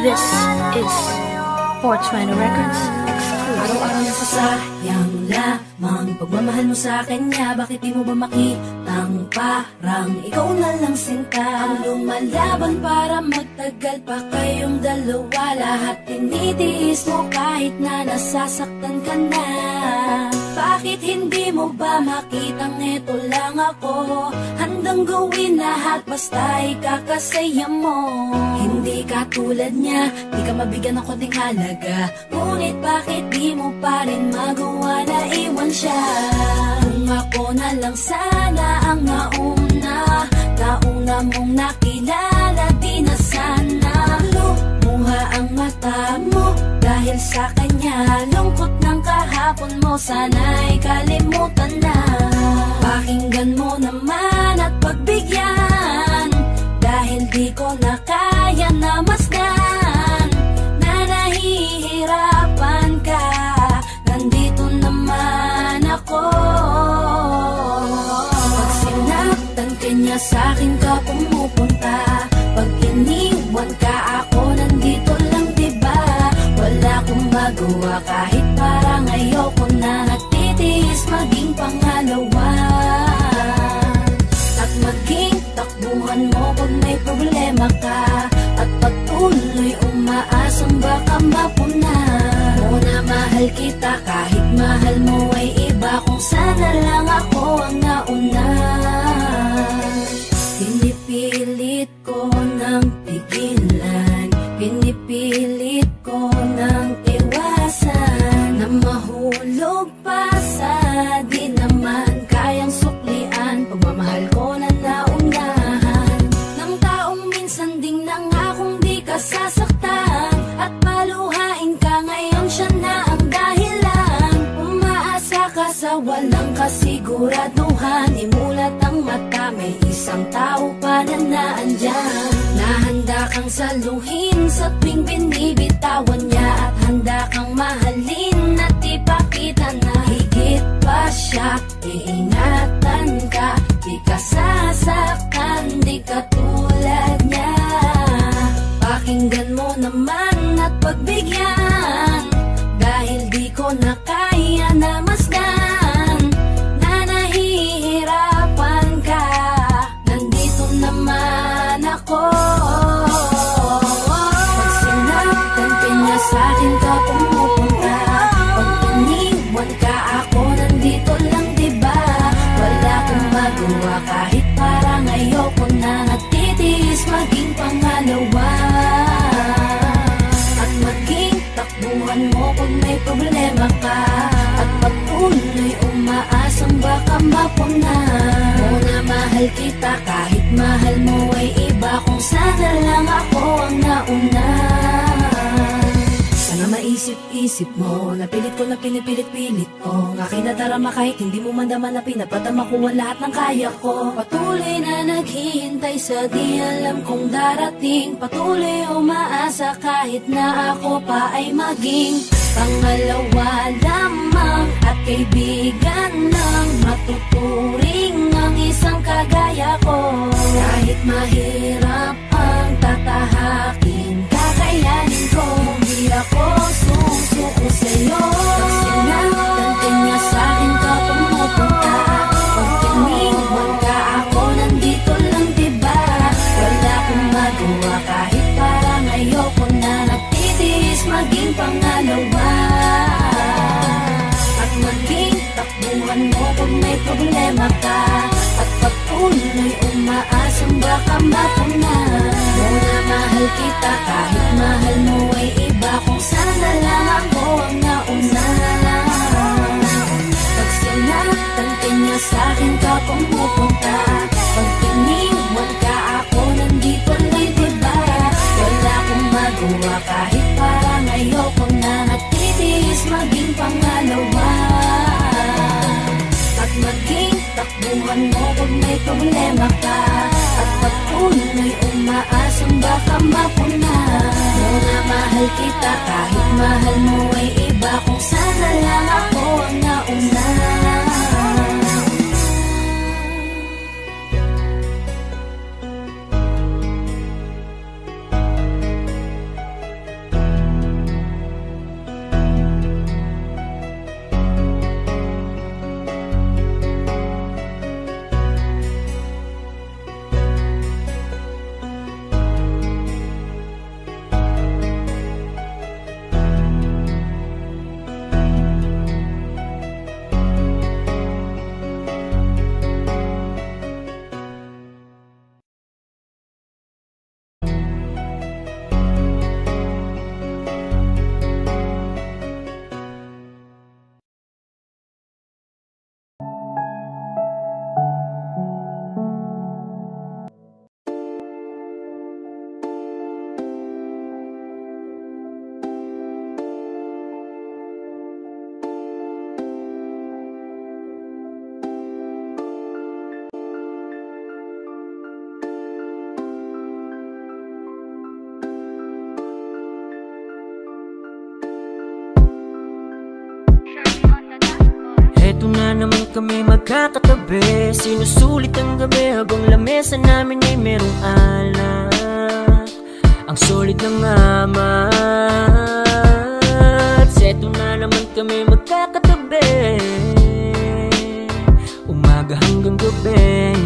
This is 420 Records exclusive. Araw-araw nasasayang lamang pagmamahal mo sa kanya. Bakit di mo ba makitang parang ikaw na lang sinta? Ang lumalaban para magtagal pa kayong dalawa. Lahat tinitiis mo kahit na nasasaktan ka na. Bakit hindi mo ba makitang eto lang ako? Handang gawin lahat basta ikakasaya mo. Hindi ka tulad niya, di ka mabigyan ng konting halaga. Ngunit bakit di mo pa rin magawa na iwan siya? Kung ako na lang sana ang nauna mong nakilala, di na sana lumuha ang mata mo dahil sa kanya. Lungkot ng kahapon mo, sana'y kalimutan na. Pakinggan mo naman at pagbigyan, dahil di ko na kaya na masdan na nahihirapan ka. Nandito naman ako. Pag sinaktan ka niya, sa'kin ka pumupunta. Pag iniwan ka, ako nandito lang, diba? Wala akong magawa kahit parang ayoko na. Nagtitiis maging pangalawa at maging takbuhan mo pag may problema ka. At patuloy umaasang baka mapuna mo na mahal kita kahit mahal mo ay iba. umaasa, di naman kayang suklian. Pagmamahal ko na naunahan ng taong minsan ding nangakong di ka sasaktan. At paluhain ka ngayon, siya na ang dahilan. Umaasa ka sa walang kasiguraduhan. Imulat ang mata, may isang tao pa na naandyan. Nahanda kang saluhin sa tuwing binibitawan niya. At handa kang mahalin at ipakita na higit pa siya. Iingatan ka, di ka sasaktan, di ka tulad niya. Pakinggan mo naman at pagbigyan, dahil di ko na kaya na masdan na nahihirapan ka. Nandito naman ako. Pag sinaktan ka niya sa'kin ka pumupunta. Pag iniwan ka ako, nandito lang diba? Wala kang magawa kahit parang ayoko na. Natitiis maging pangalawa at maging takbuhan mo pag may problema ka. At patuloy umaasang baka mapuna mo na mahal kita kahit mahal mo ay iba. Kung sana lang ako ang nauna. Sana maisip-isip mo, napilit ko na pinipilit-pilit ko. Ang aking nadarama kahit hindi mo mandama na pinapadama ko ang lahat ng kaya ko. Patuloy na naghihintay sa di alam kong darating. Patuloy umaasa kahit na ako pa ay maging pangalawa lamang at kaibigan ng matuturing ang isang kagaya ko. Kahit mahirap ang tatahakin, kakayanin ko. Hindi ako susuko sa'yo. Pag sinaktan ka niya sa'kin ka pumupunta. Pag iniwan ka ako, nandito lang diba? Wala akong magawa kahit parang ayoko na. Natitiis maging pangalawa at maging takbuhan mo pag may problema ka. At patuloy umaasang baka mapuna mo na mahal kita kahit mahal mo ay iba. Kung sana lang ako ang nauna. Pag sinaktan ka niya sa'kin ka pumupunta. Pag iniwan ka ako, nandito lang diba? Wala akong magawa kahit parang ayoko na. Natitiis maging pangalawa at maging takbuhan mo pag may problema ka. At patuloy umaasang baka mapuna mo na mahal kita kahit mahal mo ay iba. Kung sana lang ako ang nauna. Eto na naman kami magkakatabi. Sinusulit ang gabi habang lamesa namin ay merong alak. Ang solid ng amat. Eto na naman kami magkakatabi. Umaga hanggang gabi.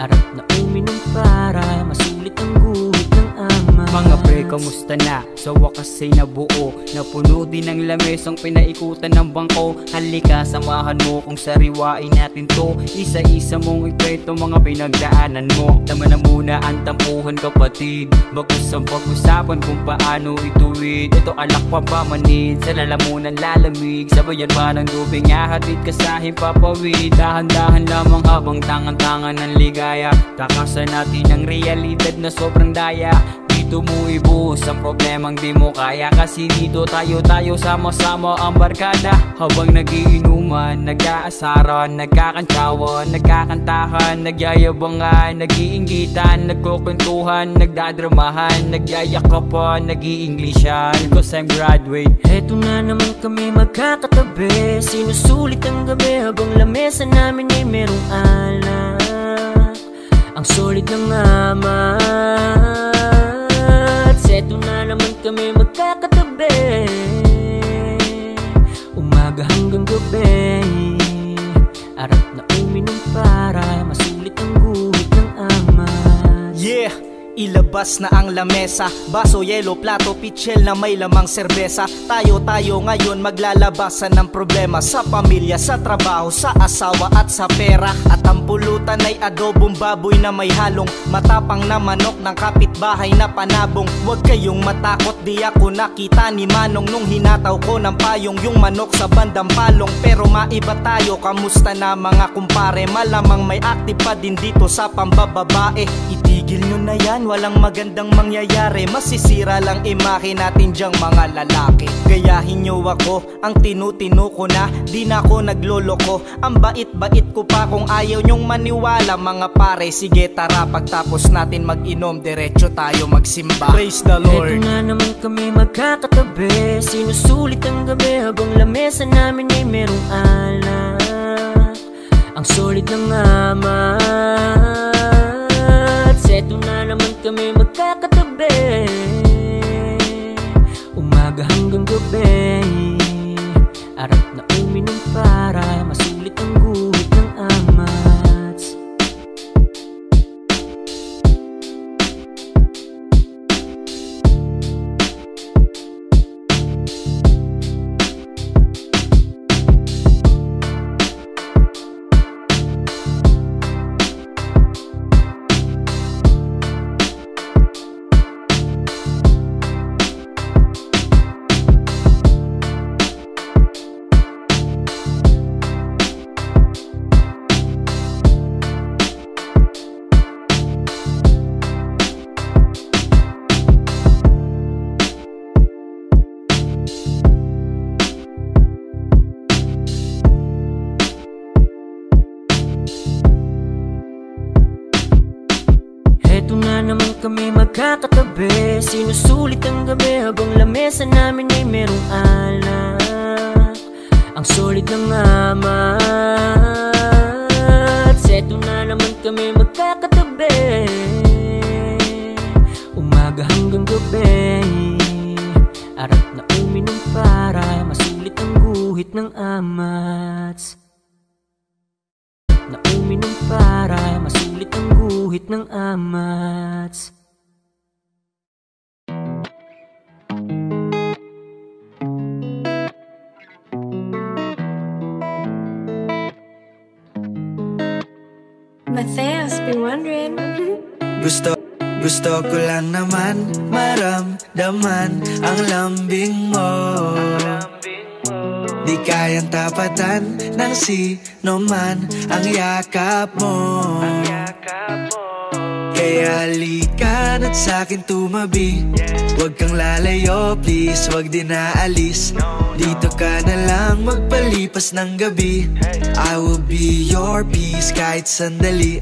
Arap na uminom para masulit ang guhit ng ama. Mga pre kamusta na? Sa wakas ay nabuo, napuno din ng lamesang pinaikutan ng bangko. Halika, samahan mo kung sariwain natin to. Isa-isa mong ikwento mga pinagdaanan mo. Tama na muna ang tampuhan kapatid, bagus ang pag-usapan kung paano ituwid. Ito alak pa ba manid, sa lalamunan lalamig. Sabayan pa ng lubing, ahatid ka sa himpapawid. Dahan-dahan lamang habang tangan-tangan ng ligaya. Takasan natin ang realidad na sobrang daya. Dito mo ibuhos ang problemang di mo kaya. Kasi dito tayo sama-sama ang barkada. Habang nagiinuman, nag-aasaran, nagkakantsawan, nagkakantahan, nagyayabangan, nag-iinggitan, nagkukwentuhan, nagdadramahan, nagyayakapan, nag-iinglisyan. Cause I'm graduate. Heto na naman kami magkakatabi, sinusulit ang gabi habang lamesa namin ay merong alak. Ang solid ng amat. Seto na naman kami magkakatabi, umaga hanggang gabi. Arap na uminom para masulit ang guhit ng amat. Yeah! Ilabas na ang lamesa, baso, yelo, plato, pichel na may lamang serbesa. Tayo ngayon maglalabasan ng problema sa pamilya, sa trabaho, sa asawa at sa pera. At ang pulutan ay adobong baboy na may halong matapang na manok ng kapitbahay na panabong. Huwag kayong matakot, di ako nakita ni Manong nung hinataw ko ng payong yung manok sa bandang palong. Pero maiba tayo, kamusta na mga kumpare? Malamang may active pa din dito sa pambababae. Itigil nyo na yan, walang magandang mangyayari. Masisira lang imahe natin dyang mga lalaki. Gayahin nyo ako, ang tinutino ko na, di na ako nagloloko. Ang bait-bait ko pa kung ayaw nyong maniwala mga pare. Sige tara, pagtapos natin mag-inom, diretso tayo magsimba. Praise the Lord. Heto na naman kami magkakatabi, sinusulit ang gabi habang lamesa namin ay merong alak. Ang solid ng amat. Seto na naman kami magkakatabi, umaga hanggang gabi. Arap na uminom para masulit ang guhit ng amats. Heto na naman kami magkakatabi, sinusulit ang gabi habang lamesa namin ay merong alak. Ang solid ng amat. Seto na naman kami magkakatabi, umaga hanggang gabi. Arap na uminom para masulit ang guhit ng amats. Na uminom para masulit ang guhit ng amats. Matthias, been wondering. Gusto ko lang naman maramdaman ang lambing mo. Di kayang tapatan ng sino man ang yakap mo. Kaya halika na't sa'kin tumabi. Huwag kang lalayo, please, huwag din naalis. Dito ka na lang magpalipas ng gabi. I will be your peace kahit sandali.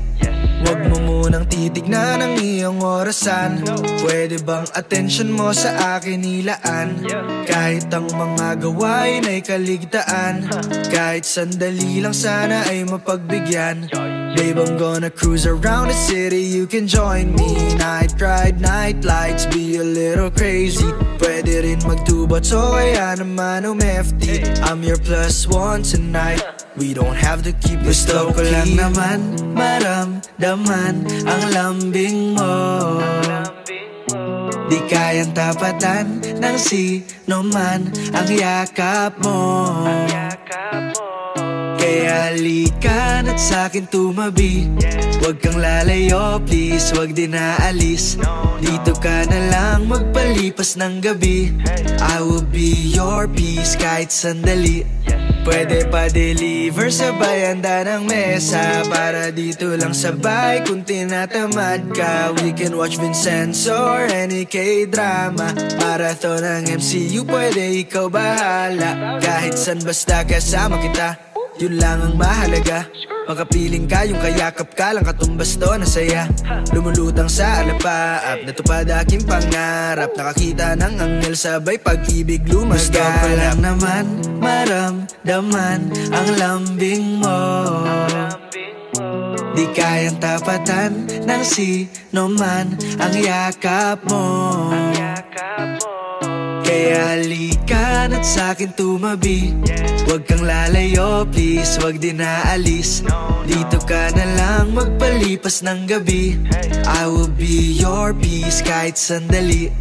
Huwag mo munang titignan ang iyong orasan. Pwede bang atensyon mo sa akin ilaan? Kahit ang mga gawain ay kaligtaan, kahit sandali lang sana ay mapagbigyan. Babe, I'm gonna cruise around the city, you can join me. Night ride, night lights, be a little crazy. Pwede rin magtubat, so kaya naman umefty. I'm your plus one tonight, we don't have to keep this low-key. Gusto ko lang naman maramdaman ang lambing mo. Di kayang tapatan ng sino man ang yakap mo. Kaya halika na't sa'kin tumabi. Huwag kang lalayo, please, huwag din aalis. Dito ka na lang magpalipas ng gabi. I will be your peace kahit sandali. Pwede pa deliver sabay handa ng mesa. Para dito lang sabay kung tinatamad ka. We can watch Vincenzo or any K-drama. Marathon ng MCU, pwede ikaw bahala. Kahit san basta kasama kita, yun lang ang mahalaga. Makapiling ka, yung kayakap ka lang katumbas to na saya. Lumulutang sa alapaap, natupad aking pangarap. Nakakita ng anghel sabay pag-ibig lumaganap. Gusto ko lang naman maramdaman ang lambing mo. Di kayang tapatan ng sino man ang yakap mo. Kaya halika na't sa'kin tumabi. Huwag kang lalayo, please, huwag din aalis. Dito ka na lang magpalipas ng gabi. I will be your peace kahit sandali.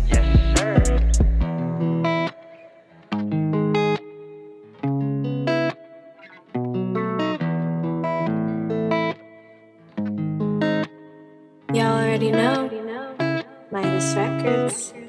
Y'all already know, Midas Records.